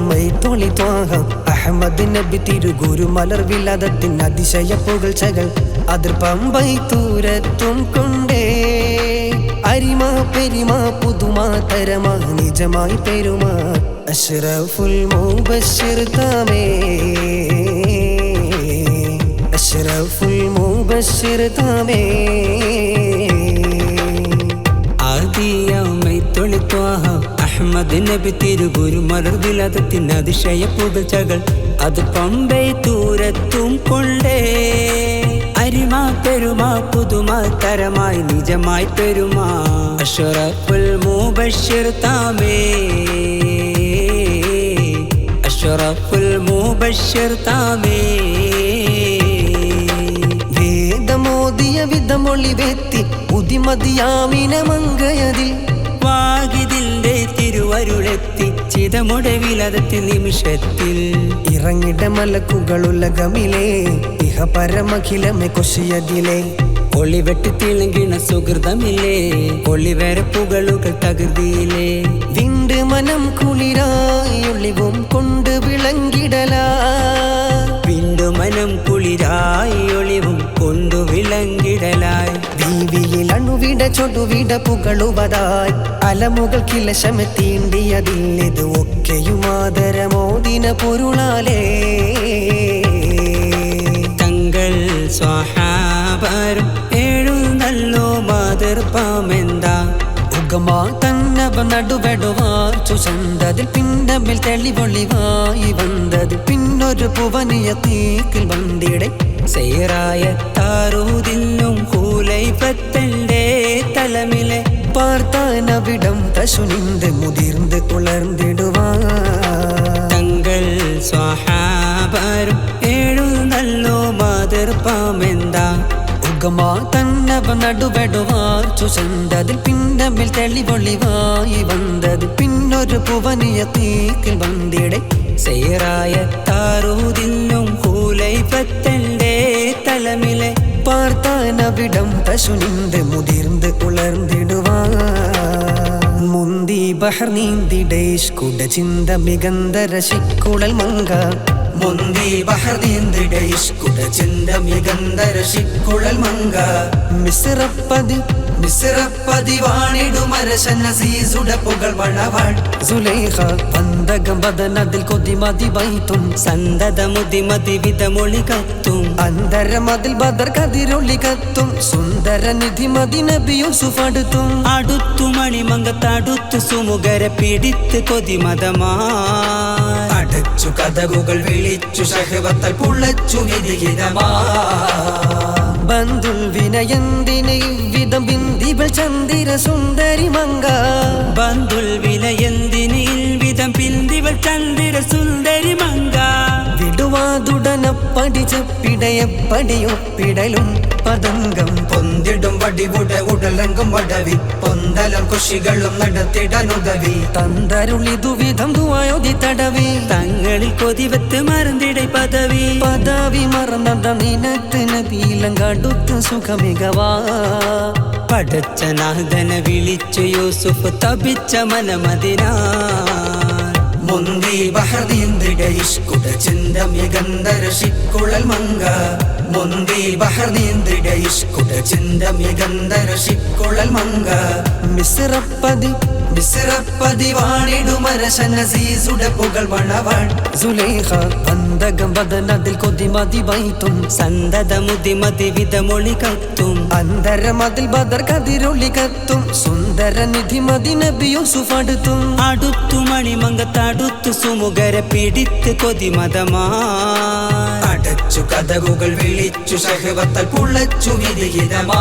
മൈത്തൊളി ത്വാഹ അഹമ്മദ് നബി തിരുഗുരു മലർ വിലാദത്തിൻ അതിശയ പുകഴ്ചകൾ അതിർ പമ്പൈ തൂരത്തും കൊണ്ടേ അരിമ പെരിമ പുതുമ തരമ നിജമായി പെരുമ അഷ്റഫുൽ മുബശ്ശിർ താമേ അഷ്റഫുൽ മുബശ്ശിർ താമേ മൈത്തൊളി ത്വാഹ അഹമ്മദ് നബി തിരുഗുരു മലർ വിലാദത്തിൻ അതിശയ പുകഴ്ചകൾ അത് പമ്പൈ തൂരത്തും കൊണ്ടേ അരിമ പെരുമ പുതുമ തരമായി നിജമായി പെരുമ അഷ്റഫുൽ മുബശ്ശിർ താമേ അഷ്റഫുൽ മുബശ്ശിർ താമേ വേദമോദിയ വിധമൊളി വെത്തി ഉദിമതിയാമിന മങ്കയതിൽ വാഗിതിന്റെ തിരുവരുളെത്തി ചിതമുടെ വിലാദത്തിൽ നിമിഷത്തിൽ ഇറങ്ങിട മലക്കുകളുലകമിലെ ഇഹ പരമഖിലമെ കൊശിയതിലെ ഒളിവെട്ടി തിളങ്ങിണ സുഹൃതമില്ലേ ഒളിവരപ്പുകളുകൾ തകൃതിയിലെ വിണ്ട് മനം കുളിരായി ഒളിവും കൊണ്ട് വിളങ്ങിടലാ വിണ്ടു മനം കുളിരായി ഒളിവും കൊണ്ടു വിളങ്ങിടലായി ദീവിയിൽ അണുവിട ചൊടുവിട പുകളുവതായി അലമുകൾ കിലശമെത്തീണ്ടിയതില്ലിത് ഒക്കെയും ആദരമോദിന പൊരുളാലേ തങ്ങൾ സ്വഹാബരും എഴുന്നല്ലോ മാതൃപ്പാമെന്താ ഉഗമാ തന്നവ നടുവെടുവാർച്ചു ചന്തതിൽ പിന്നമിൽ തെളിവൊളിവായി വന്നത് പിന്നൊരു പുവനിയ തീക്കിൽ വന്നിടെ സേറായ താറൂതിന്നും ഹൂലൈഫത്തന്റെ തലമിലെ പാർത്താനവിടം തശുനിന്ത് മുതിർന്ന് ഉളർന്നിടുവാ തങ്ങൾ സ്വഹാബരും എഴുന്നല്ലോ മാതൃപ്പാമെന്താ ഉഗമാ തന്നവ നടുവെടുവാർച്ചു ചന്തതിൽ പിന്നമിൽ തെളിവൊളിവായി വന്നത് പിന്നൊരു പുവനിയ തീക്കിൽ വന്നിടെ സേറായ താറൂതിന്നും ഹൂലൈഫത്തന്റെ തലമിലെ പാർത്താനവിടം തശുനിന്ത് മുതിർന്ന് ഉളർന്നിടുവാ മുന്തി ബഹർ നീന്തിടേഷ് കുട ചിന്ത മികന്ദര ശിക്കുളൽ മങ്ക മുന്തി ബഹർ നീന്തിടേഷ് കുട ചിന്ത മികന്ദര ശിക്കുളൽ മങ്ക മിസ്റപ്പതി വാണിടുമരശന സീസുട പുകൾ മണവാൾ സുലൈഖ പന്തകം വദനതിൽ കൊതിമതി വൈത്തും സന്തതമുതിമതി വിധമൊളി കത്തും അന്തരമതിൽ ബദർ കതിരൊളി കത്തും സുന്ദര നിധിമതി നബി യൂസുഫ് അടുത്തും അടുത്തു മണിമങ്കത്തടുത്തു സുമുഖരെ പിടിത്ത് കൊതിമതമാ അടച്ചു കഥകുകൾ വിളിച്ചു ശഹവത്തൽ പുളച്ചു വിധിഹിതമാ ബന്ധുൽ വിനയന്തിനെ വിധം ബിന്ദിവൾ ചന്ദിര സുന്ദരി മങ്ക ബന്ധുൽ വിനയന്തിനിൽ വിധം ബിന്ദിവൾ ചന്ദിര സുന്ദരി മങ്ക വിടുവാതുടനപ്പടി ചപ്പിടയപ്പടിയൊപ്പിടലും പതംഗം പൊന്തിടും വടിവുട ഉടലങ്കും വടവി പൊന്തലം കുഷികളും നടത്തിടനുദവി തന്തരുളിതു വിധം ദുആയോതി തടവി തങ്ങളിൽ കൊതിവത്ത് മറന്നിടை പദവി പദവി മറന്നത നിനത്ത് നബീലങ്കടുത്ത് സുഖമികവാ പടച്ചനാഥന വിളിച്ചു യൂസുഫ് തപിച്ച മനമതിനാ മുന്തി ബഹർ നീന്തിടേഷ് കുട ചിന്ത മികന്ദര ശിക്കുളൽ മങ്ക മുന്തി ബഹർ നീന്തിടേഷ് കുട ചിന്ത മികന്ദര ശിക്കുളൽ മങ്ക മിസ്റപ്പതി വാണിടുമരശന സീസുട പുകൾ മണവാൾ സുലൈഖ പന്തകം വദനതിൽ കൊതിമതി വൈത്തും സന്തതമുതിമതി വിധമൊളി കത്തും അന്തരമതിൽ ബദർ കതിരൊളി കത്തും സുന്ദര നിധിമതി നബി യൂസുഫ് അടുത്തും അടുത്തു മണിമങ്കത്തടുത്തു സുമുഖരെ പിടിത്ത് കൊതിമതമാ അടച്ചു കഥകുകൾ വിളിച്ചു ശഹവത്തൽ പുളച്ചു വിധിഹിതമാ